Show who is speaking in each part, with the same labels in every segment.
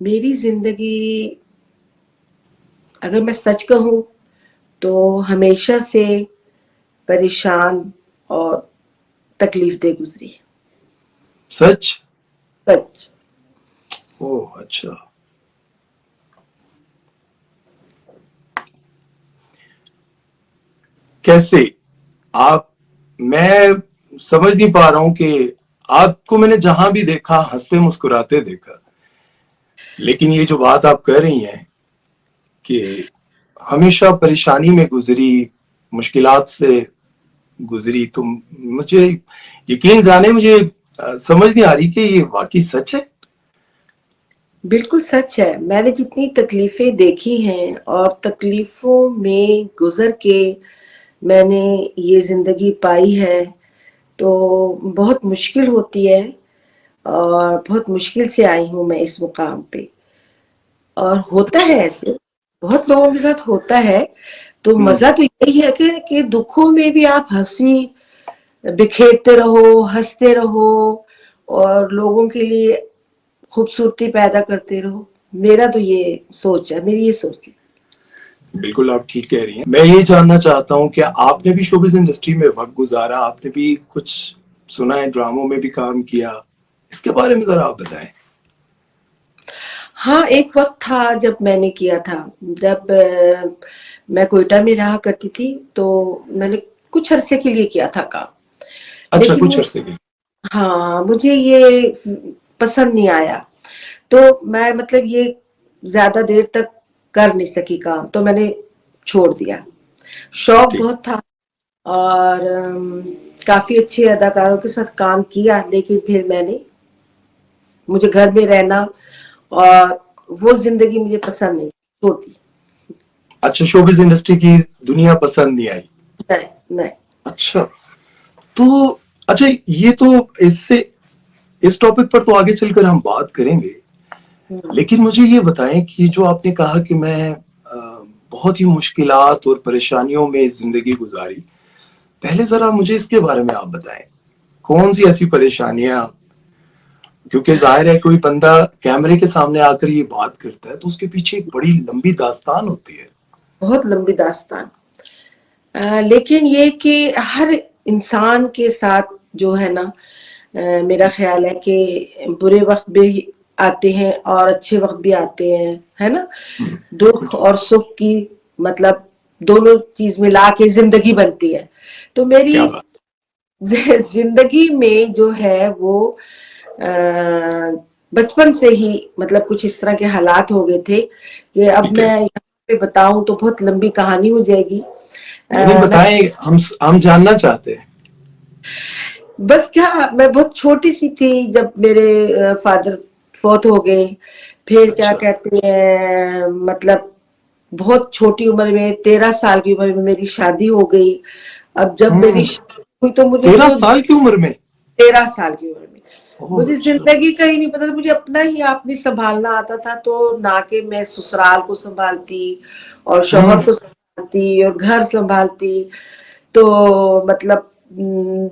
Speaker 1: मेरी जिंदगी अगर मैं सच कहूं तो हमेशा से परेशान और तकलीफ दे गुजरी।
Speaker 2: सच?
Speaker 1: सच।
Speaker 2: ओह अच्छा। कैसे आप, मैं समझ नहीं पा रहा हूं कि आपको मैंने जहां भी देखा हंसते मुस्कुराते देखा, लेकिन ये जो बात आप कह रही हैं कि हमेशा परेशानी में गुजरी, मुश्किलात से गुजरी, तो मुझे यकीन जाने, मुझे समझ नहीं आ रही कि ये वाकई सच है।
Speaker 1: बिल्कुल सच है। मैंने जितनी तकलीफें देखी हैं और तकलीफों में गुजर के मैंने ये जिंदगी पाई है, तो बहुत मुश्किल होती है और बहुत मुश्किल से आई हूं मैं इस मुकाम पे। और होता है ऐसे, बहुत लोगों के साथ होता है। तो मजा तो यही है कि दुखों में भी आप हंसी बिखेरते रहो, हंसते रहो और लोगों के लिए खूबसूरती पैदा करते रहो। मेरा तो ये सोच है, मेरी ये सोच है।
Speaker 2: बिल्कुल आप ठीक कह रही हैं। मैं ये जानना चाहता हूँ कि आपने भी शोबिज़ इंडस्ट्री में वक्त गुजारा, आपने भी कुछ सुना है, ड्रामों में भी काम किया, इसके बारे में जरा आप बताएं।
Speaker 1: हाँ, एक वक्त था जब मैंने किया था, जब मैं कोयटा में रहा करती थी, तो मैंने कुछ अरसे के लिए किया था काम।
Speaker 2: अच्छा,
Speaker 1: लेकिन
Speaker 2: कुछ अरसे के लिए।
Speaker 1: हाँ, मुझे ये पसंद नहीं आया, तो मैं मतलब ये ज्यादा देर तक कर नहीं सकी काम, तो मैंने छोड़ दिया। शौक बहुत था और काफी अच्छे अदाकारों के साथ काम किया, लेकिन फिर मुझे घर में रहना और वो जिंदगी मुझे पसंद नहीं, छोड़ दी।
Speaker 2: अच्छा, शोबिज़ इंडस्ट्री की दुनिया पसंद नहीं आई?
Speaker 1: नहीं नहीं।
Speaker 2: अच्छा, तो अच्छा, ये तो इस टॉपिक पर तो आगे चलकर हम बात करेंगे, लेकिन मुझे ये बताएं कि जो आपने कहा कि मैं बहुत ही मुश्किलात और परेशानियों में जिंदगी गुजारी, पहले जरा मुझे इसके बारे में आप बताएं, कौन सी ऐसी परेशानियां, क्योंकि जाहिर है कोई बंदा कैमरे के सामने आकर ये बात करता है तो उसके पीछे एक बड़ी लंबी दास्तान होती है।
Speaker 1: बहुत लंबी दास्तान। लेकिन ये कि हर इंसान के साथ जो है ना, मेरा ख्याल है कि बुरे वक्त भी आते हैं और अच्छे वक्त भी आते हैं, है ना। दुख और सुख की मतलब दोनों चीज मिला के जिंदगी बनती है। तो मेरी जिंदगी में जो है वो बचपन से ही मतलब कुछ इस तरह के हालात हो गए थे कि अब मैं यहाँ पे बताऊं तो बहुत लंबी कहानी हो जाएगी।
Speaker 2: नहीं बताएं, हम जानना चाहते हैं।
Speaker 1: बस क्या, मैं बहुत छोटी सी थी जब मेरे फादर फौत हो गए। फिर क्या कहते हैं, मतलब बहुत छोटी उम्र में 13 साल की उम्र में मेरी शादी हो गई। अब जब मेरी शादी हुई तो मुझे
Speaker 2: 13 साल की उम्र में?
Speaker 1: 13 साल की उम्र में मुझे जिंदगी का ही नहीं पता था, मुझे अपना ही आप नहीं संभालना आता था। तो ना कि मैं ससुराल को संभालती और शौहर को संभालती और घर संभालती, तो मतलब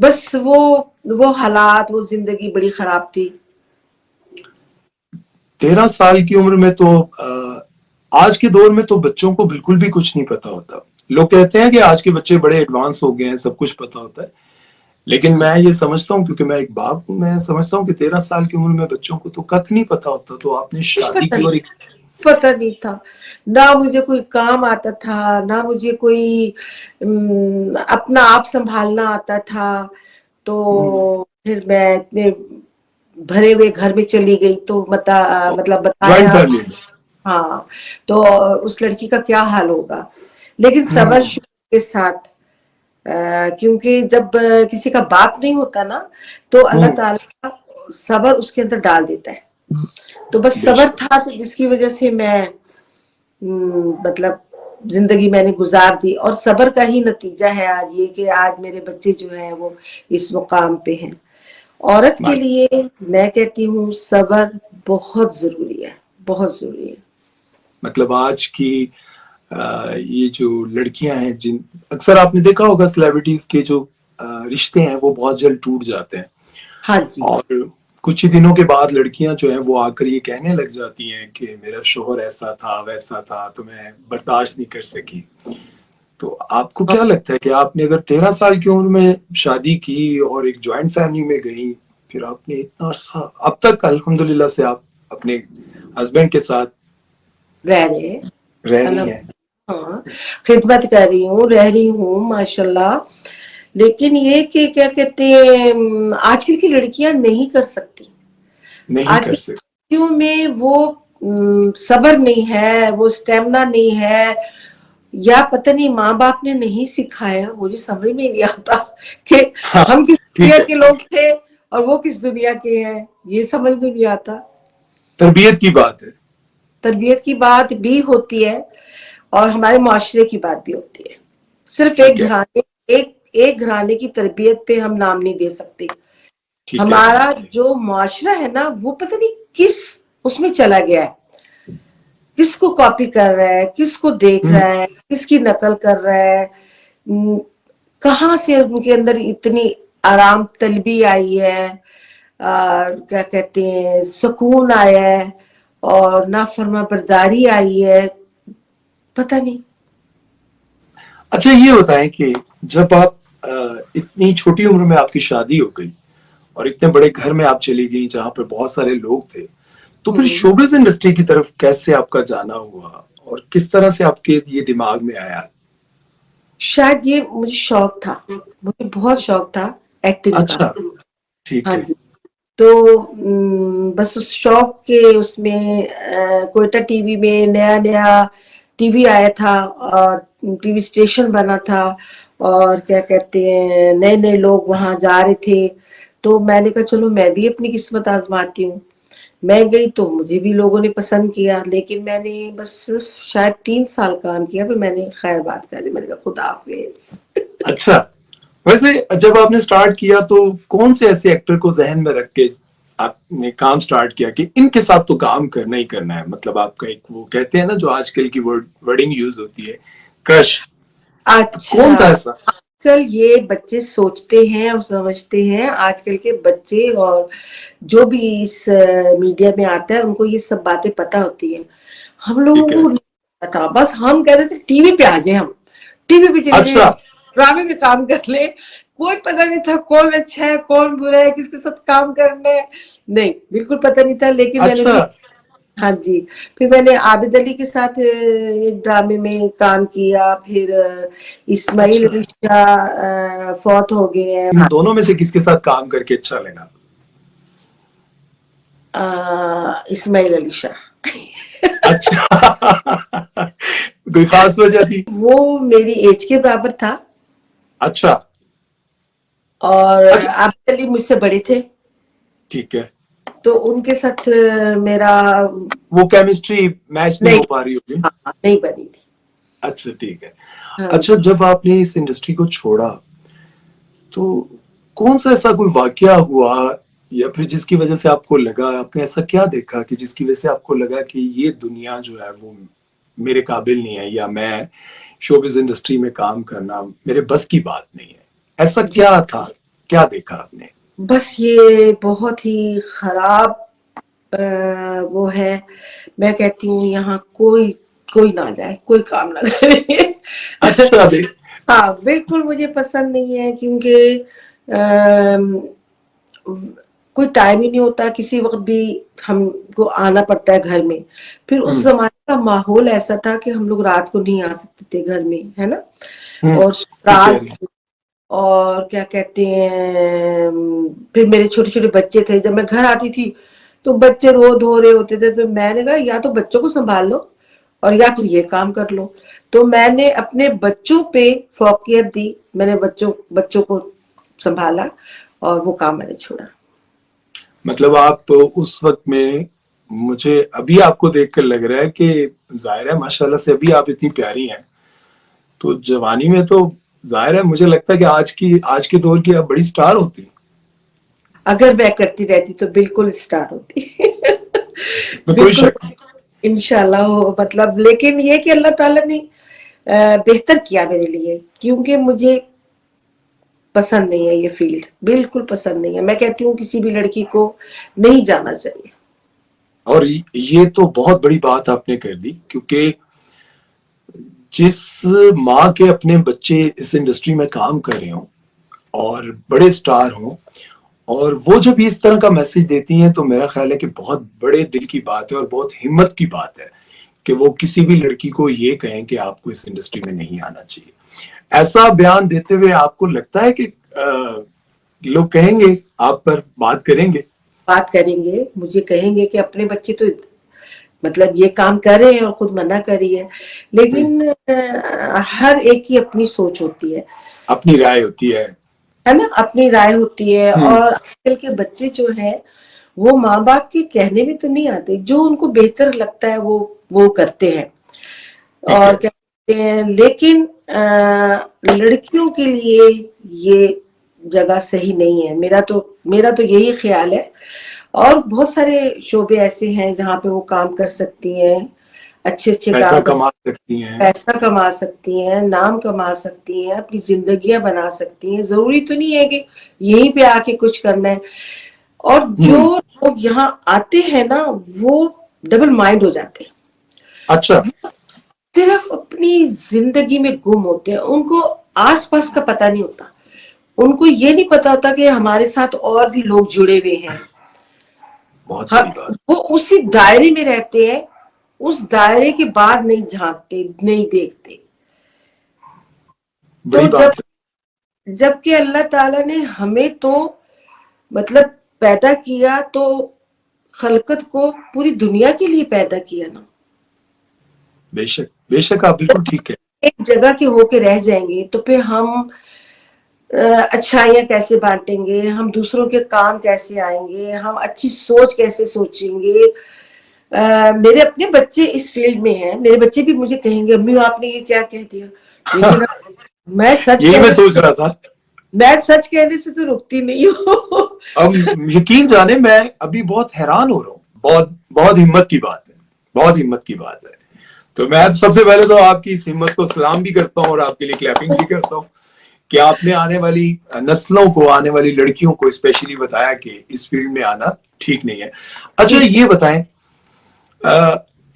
Speaker 1: बस वो हालात, वो जिंदगी बड़ी खराब थी।
Speaker 2: 13 साल की उम्र में तो आज के दौर में तो बच्चों को बिल्कुल भी कुछ नहीं पता होता। लोग कहते हैं कि आज के बच्चे बड़े एडवांस हो गए हैं, सब कुछ पता होता है, लेकिन मैं ये समझता हूँ, क्योंकि मैं एक बाप हूँ, मैं समझता हूँ कि 13 साल की उम्र में बच्चों को तो कख नहीं पता होता। तो आपने शादी की और
Speaker 1: पता नहीं था, ना मुझे कोई काम आता था, ना मुझे कोई अपना आप संभालना आता था। तो फिर मैं इतने भरे हुए घर में चली गई, तो मतलब बताया। हाँ, तो उस लड़की का क्या हाल होगा। लेकिन सब्र के साथ, क्योंकि जब किसी का बाप नहीं होता ना, तो अल्लाह ताला सब्र उसके अंदर डाल देता है। तो बस सब्र था, तो जिसकी वजह से मैं मतलब जिंदगी मैंने गुजार दी। और सब्र का ही नतीजा है आज ये कि आज मेरे बच्चे जो है वो इस मुकाम पे हैं। औरत के लिए मैं कहती हूँ सब्र बहुत जरूरी है, बहुत जरूरी है।
Speaker 2: मतलब आज की ये जो लड़कियां हैं, जिन अक्सर आपने देखा होगा सेलिब्रिटीज के जो रिश्ते हैं वो बहुत जल्द टूट जाते हैं।
Speaker 1: हाँ जी।
Speaker 2: और کچھ ہی دنوں کے بعد لڑکیاں جو ہیں وہ آ کر یہ کہنے لگ جاتی ہیں کہ میرا شوہر ایسا تھا ویسا تھا تو میں برداشت نہیں کر سکی. تو آپ کو کیا لگتا ہے کہ آپ نے اگر 13 سال کی عمر میں شادی کی اور ایک جوائنٹ فیملی میں گئی, پھر آپ نے اتنا عرصہ اب تک الحمدللہ سے آپ اپنے ہسبینڈ کے ساتھ
Speaker 1: رہ رہے ہیں,
Speaker 2: رہ رہی ہیں,
Speaker 1: ہاں خدمت کر رہی ہوں, رہ رہی ہوں ماشاءاللہ. لیکن یہ کہ کیا کہتے ہیں آج کل کی لڑکیاں نہیں کر سکتی,
Speaker 2: نہیں
Speaker 1: آج
Speaker 2: کر
Speaker 1: کی
Speaker 2: سکتے.
Speaker 1: لڑکیوں میں وہ صبر نہیں ہے, وہ اسٹیمنا نہیں ہے, یا پتہ نہیں ماں باپ نے نہیں سکھایا. مجھے سمجھ میں نہیں آتا کہ
Speaker 2: ہاں
Speaker 1: ہم کس
Speaker 2: ٹھیک
Speaker 1: دنیا
Speaker 2: ہے,
Speaker 1: کے لوگ تھے اور وہ کس دنیا کے ہیں, یہ سمجھ میں نہیں آتا.
Speaker 2: تربیت کی بات ہے.
Speaker 1: تربیت کی بات بھی ہوتی ہے اور ہمارے معاشرے کی بات بھی ہوتی ہے. صرف
Speaker 2: ٹھیک ہے,
Speaker 1: ایک گھرانے کی تربیت پہ ہم نام نہیں دے سکتے.
Speaker 2: ٹھیک ہے,
Speaker 1: ہمارا جو معاشرہ ہے نا وہ پتہ نہیں کس اس میں چلا گیا ہے, کس کو کاپی کر رہا ہے, کس کو دیکھ رہا ہے, کس کی نقل کر رہا ہے. کہاں سے ان کے اندر اتنی آرام طلبی آئی ہے, کیا کہتے ہیں سکون آیا ہے, اور نافرما برداری آئی ہے, پتہ نہیں.
Speaker 2: اچھا یہ ہوتا ہے کہ جب آپ اتنی چھوٹی عمر میں آپ کی شادی ہو گئی اور اتنے بڑے گھر میں آپ چلی گئی جہاں پہ بہت سارے لوگ تھے, تو پھر شوبز انڈسٹری کی طرف کیسے آپ کا جانا ہوا اور کس طرح سے آپ کے یہ دماغ میں آیا؟
Speaker 1: شاید یہ مجھے شوق تھا, مجھے بہت شوق تھا ایکٹنگ کا.
Speaker 2: اچھا ٹھیک
Speaker 1: ہاں
Speaker 2: ہے,
Speaker 1: جی, تو بس اس شوق کے اس میں کوئٹہ ٹی وی میں نیا نیا ٹی وی آیا تھا اور ٹی وی اسٹیشن بنا تھا, اور کیا کہتے ہیں نئے نئے لوگ وہاں جا رہے تھے. تو میں نے کہا چلو میں بھی اپنی قسمت آزماتی ہوں. میں گئی تو مجھے بھی لوگوں نے پسند کیا, لیکن میں نے بس صرف شاید 3 سال کام کیا, پھر میں نے خیر بات کر دی, میں نے کہا خدا حافظ.
Speaker 2: اچھا ویسے جب آپ نے سٹارٹ کیا تو کون سے ایسے ایکٹر کو ذہن میں رکھ کے آپ نے کام سٹارٹ کیا کہ ان کے ساتھ تو کام کرنا ہی کرنا ہے؟ مطلب آپ کا ایک وہ کہتے ہیں نا جو آج کل کی ورڈنگ یوز ہوتی ہے, کرش, کون تھا
Speaker 1: اچھا,
Speaker 2: ایسا؟
Speaker 1: آج کل یہ بچے سوچتے ہیں اور سمجھتے ہیں, آج کل کے بچے اور جو بھی اس میڈیا میں آتا ہے ان کو یہ سب باتیں پتہ ہوتی ہیں. ہم لوگوں
Speaker 2: ٹھیک ہے,
Speaker 1: کو نہیں پتا, بس ہم کہتے تھے ٹی وی پہ آ جائیں, ہم ٹی وی پہ چلے جائیں,
Speaker 2: اچھا
Speaker 1: ڈرامے میں کام کر لیں. کوئی پتہ نہیں تھا کون اچھا ہے کون برا ہے, کس کے ساتھ کام کرنا ہے, نہیں بالکل پتہ نہیں تھا. لیکن میں نے
Speaker 2: اچھا
Speaker 1: ہاں جی, پھر میں نے عابد علی کے ساتھ ایک ڈرامے میں کام کیا, پھر اسماعیل
Speaker 2: اچھا,
Speaker 1: علی شاہ فوت ہو گئے ہیں.
Speaker 2: ان دونوں میں سے کس کے ساتھ کام کر کے اچھا لگا؟
Speaker 1: اسماعیل علی شاہ.
Speaker 2: اچھا کوئی خاص وجہ تھی؟
Speaker 1: وہ میری ایج کے برابر تھا
Speaker 2: اچھا
Speaker 1: اور
Speaker 2: اچھا
Speaker 1: عابد علی مجھ سے بڑے تھے,
Speaker 2: ٹھیک ہے,
Speaker 1: تو ان کے ساتھ میرا
Speaker 2: وہ کیمسٹری میچ نہیں ہو پا رہی ہوگی.
Speaker 1: نہیں بنی تھی.
Speaker 2: اچھا ٹھیک ہے.
Speaker 1: ہاں
Speaker 2: اچھا
Speaker 1: جی,
Speaker 2: جب آپ نے اس انڈسٹری کو چھوڑا تو کون سا ایسا کوئی واقعہ ہوا یا پھر جس کی وجہ سے آپ کو لگا, آپ نے ایسا کیا دیکھا کہ جس کی وجہ سے آپ کو لگا کہ یہ دنیا جو ہے وہ میرے قابل نہیں ہے, یا میں شوبز انڈسٹری میں کام کرنا میرے بس کی بات نہیں ہے؟ ایسا
Speaker 1: جی
Speaker 2: کیا تھا, کیا دیکھا آپ نے؟
Speaker 1: بس یہ بہت ہی خراب وہ ہے. میں کہتی ہوں یہاں کوئی نہ جائے, کوئی کام نہ کرے.
Speaker 2: اچھا بھائی,
Speaker 1: ہاں بالکل مجھے پسند نہیں ہے, کیونکہ کوئی ٹائم ہی نہیں ہوتا, کسی وقت بھی ہم کو آنا پڑتا ہے گھر میں. پھر اس زمانے کا ماحول ایسا تھا کہ ہم لوگ رات کو نہیں آ سکتے تھے گھر میں, ہے نا, اور
Speaker 2: ٹھیک ہے,
Speaker 1: رات اور کیا کہتے ہیں پھر میرے چھوٹے چھوٹے بچے تھے. جب میں گھر آتی تھی تو بچے رو دھو رہے ہوتے تھے, تو میں نے کہا یا تو بچوں کو سنبھال لو اور یا پھر یہ کام کر لو. تو میں نے اپنے بچوں پہ فوقیت دی, میں نے بچوں کو سنبھالا اور وہ کام میں نے چھوڑا.
Speaker 2: مطلب آپ اس وقت میں, مجھے ابھی آپ کو دیکھ کر لگ رہا ہے کہ ظاہر ہے ماشاءاللہ سے ابھی آپ اتنی پیاری ہیں, تو جوانی میں تو ظاہر ہے مجھے لگتا ہے کہ آج کے دور کی آپ بڑی سٹار ہوتی.
Speaker 1: اگر میں کرتی رہتی تو بالکل اسٹار ہوتی.
Speaker 2: اس میں کوئی
Speaker 1: بالکل
Speaker 2: شک نہیں.
Speaker 1: انشاءاللہ مطلب, لیکن یہ کہ اللہ تعالیٰ نے بہتر کیا میرے لیے, کیونکہ مجھے पसंद नहीं है, ये फील्ड बिल्कुल पसंद नहीं है। मैं कहती हूँ किसी भी लड़की को नहीं जाना चाहिए।
Speaker 2: और ये तो बहुत बड़ी बात आपने कर दी, क्योंकि जिस माँ के अपने बच्चे इस इंडस्ट्री में काम कर रहे हों और बड़े स्टार हों, और वो जब इस तरह का मैसेज देती हैं, तो मेरा ख्याल है कि बहुत बड़े दिल की बात है और बहुत हिम्मत की बात है कि वो किसी भी लड़की को ये कहें कि आपको इस इंडस्ट्री में नहीं आना चाहिए। ऐसा बयान देते हुए आपको लगता है कि लोग कहेंगे, आप पर बात करेंगे,
Speaker 1: मुझे कहेंगे कि अपने बच्चे तो मतलब ये काम कर रहे हैं और खुद मना करी है, लेकिन हर एक की अपनी सोच होती है,
Speaker 2: अपनी राय होती है
Speaker 1: ना, अपनी राय होती है। और आजकल के बच्चे जो है वो माँ बाप के कहने में तो नहीं आते, जो उनको बेहतर लगता है वो करते हैं और कहते हैं। लेकिन लड़कियों के लिए ये जगह सही नहीं है, मेरा तो यही ख्याल है। और बहुत सारे शोबे ऐसे हैं जहाँ पे वो काम कर सकती हैं, अच्छे
Speaker 2: पैसा
Speaker 1: काम
Speaker 2: कमा सकती हैं,
Speaker 1: पैसा कमा सकती हैं, नाम कमा सकती हैं, अपनी जिंदगियां बना सकती हैं। जरूरी तो नहीं है कि यहीं पे आके कुछ करना है। और जो लोग यहाँ आते हैं ना, वो डबल माइंड हो जाते हैं।
Speaker 2: अच्छा,
Speaker 1: सिर्फ अपनी जिंदगी में गुम होते हैं, उनको आसपास का पता नहीं होता, उनको ये नहीं पता होता कि हमारे साथ और भी लोग जुड़े हुए हैं।
Speaker 2: बहुत बड़ी बात।
Speaker 1: वो उसी दायरे में रहते हैं, उस दायरे के बाहर नहीं झांकते, नहीं देखते। तो जबकि अल्लाह ताला ने हमें तो मतलब पैदा किया, तो खलकत को पूरी दुनिया के लिए पैदा किया ना।
Speaker 2: बेशक बेशक, आप बिल्कुल ठीक है।
Speaker 1: एक जगह के होके रह जाएंगे तो फिर हम अच्छाइयाँ कैसे बांटेंगे, हम दूसरों के काम कैसे आएंगे, हम अच्छी सोच कैसे सोचेंगे। मेरे अपने बच्चे इस फील्ड में हैं, मेरे बच्चे भी मुझे कहेंगे अम्मी आपने ये क्या कह दिया, लेकिन मैं सच
Speaker 2: सोच रहा था,
Speaker 1: मैं सच कहने से तो रुकती नहीं हूँ।
Speaker 2: अब यकीन जाने मैं अभी बहुत हैरान हो रहा हूँ। बहुत बहुत हिम्मत की बात है, बहुत हिम्मत की बात है। तो मैं सबसे पहले तो आपकी इस हिम्मत को सलाम भी करता हूँ और आपके लिए क्लैपिंग भी करता हूँ कि आपने आने वाली नस्लों को, आने वाली लड़कियों को स्पेशली बताया कि इस फील्ड में आना ठीक नहीं है। अच्छा, ये बताएं,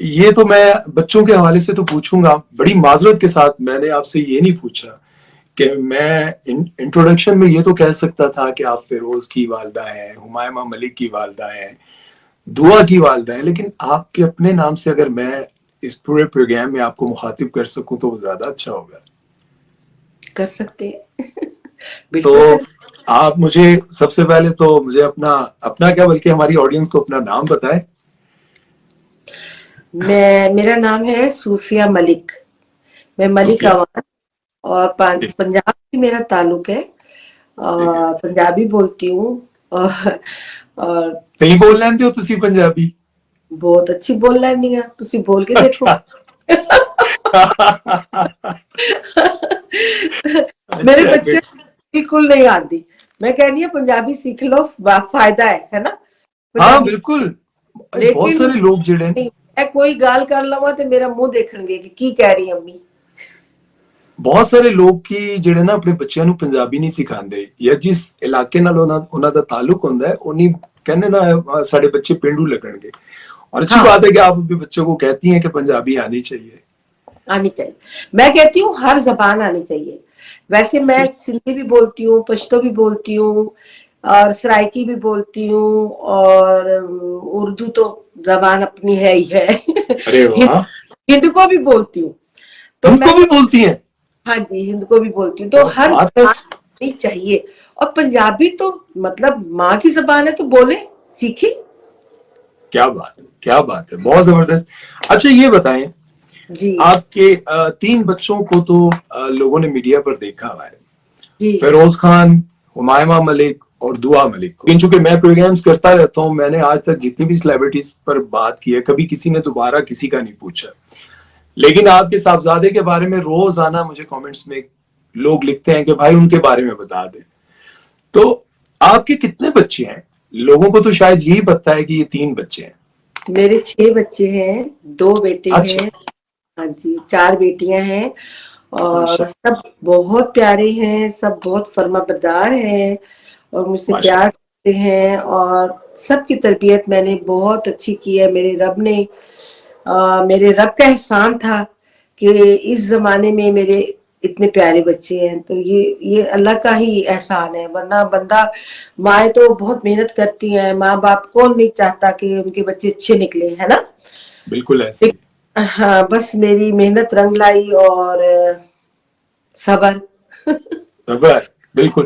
Speaker 2: ये तो मैं बच्चों के हवाले से तो पूछूंगा, बड़ी माजरत के साथ मैंने आपसे ये नहीं पूछा कि मैं इंट्रोडक्शन में ये तो कह सकता था कि आप फिरोज की वालदा हैं, हुमायमा मलिक की वालदा हैं, दुआ की वालदा हैं, लेकिन आपके अपने नाम से अगर मैं इस पूरे प्रोग्राम में आपको मुखातिब कर सकूं तो ज्यादा अच्छा होगा।
Speaker 1: कर सकते हैं।
Speaker 2: तो आप मुझे सबसे पहले तो मुझे अपना क्या बल्कि हमारी ऑडियंस को अपना नाम बताएं।
Speaker 1: मेरा नाम है सूफिया मलिक, मैं मलिक आवान और पंजाब से मेरा ताल्लुक है और पंजाबी बोलती हूँ। और
Speaker 2: सही बोल लेंदे हो तुसी पंजाबी?
Speaker 1: बहुत अच्छी बोल लैंदी है, तुसी बोल के देखो। मेरे बच्चे बिल्कुल नहीं आती, मैं कहनी है पंजाबी सीख लो, फायदा है ना।
Speaker 2: हाँ बिल्कुल, बहुत सारे लोग जिड़े
Speaker 1: मैं कोई गाल कर लवा तो मेरा मुंह देखणगे कि की कह रही अम्मी।
Speaker 2: बहुत ਸਾਰੇ ਲੋਕ ਕੀ ਜਿਹੜੇ ਨਾ ਆਪਣੇ ਬੱਚਿਆਂ ਨੂੰ ਪੰਜਾਬੀ ਨਹੀਂ ਸਿਖਾਉਂਦੇ, ਜਾਂ ਜਿਸ ਇਲਾਕੇ ਨਾਲ ਉਹਨਾਂ ਦਾ ਤਾਲੁਕ ਹੁੰਦਾ ਹੈ ਉਹ ਨਹੀਂ ਕਹਿੰਦੇ ਨਾ ਸਾਡੇ ਬੱਚੇ ਪਿੰਡੂ ਲੱਗਣਗੇ। और अच्छी बात है कि आप अपने बच्चों को कहती हैं कि पंजाबी आनी चाहिए।
Speaker 1: मैं कहती हूँ हर जबान आनी चाहिए। वैसे मैं सिंधी भी बोलती हूँ, पश्तो भी बोलती हूँ और सराइकी भी बोलती हूँ और उर्दू तो जबान अपनी है ही है।
Speaker 2: अरे वाह,
Speaker 1: हिंदी को भी बोलती हूँ। तो
Speaker 2: मैं भी बोलती हैं?
Speaker 1: हाँ जी, हिंदी को भी बोलती हूँ। तो हर जबान चाहिए, और पंजाबी तो मतलब माँ की जबान है, तो बोले सीखे।
Speaker 2: क्या बात है, क्या बात है, बहुत जबरदस्त। अच्छा ये बताएं जी, आपके 3 बच्चों को तो लोगों ने मीडिया पर देखा हुआ है जी, फिरोज खान, हुमायमा मलिक और दुआ मलिक को। चूंकि मैं प्रोग्राम्स करता रहता हूं, मैंने आज तक जितनी भी सेलिब्रिटीज पर बात की है, कभी किसी ने दोबारा किसी का नहीं पूछा, लेकिन आपके साहबजादे के बारे में रोजाना मुझे कमेंट्स में लोग लिखते हैं कि भाई उनके बारे में बता दे। तो आपके कितने बच्चे हैं? लोगों को तो शायद यही पता है कि ये 3 बच्चे हैं।
Speaker 1: मेरे 6 बच्चे हैं, 2 बेटे हैं, हाँ जी, 4 बेटियां हैं اور سب بہت پیارے ہیں, سب بہت فرما بردار ہیں اور مجھ سے پیار کرتے ہیں, اور سب کی تربیت میں نے بہت اچھی کی ہے. میرے رب کا احسان تھا کہ اس زمانے میں میرے اتنے پیارے بچے ہیں. تو یہ اللہ کا ہی احسان ہے, ورنہ بندہ, مائیں تو بہت محنت کرتی ہیں, ماں باپ کون نہیں چاہتا کہ ان کے بچے اچھے نکلے, ہے نا.
Speaker 2: بالکل ایسے.
Speaker 1: ہاں, بس میری محنت رنگ لائی اور صبر.
Speaker 2: بالکل.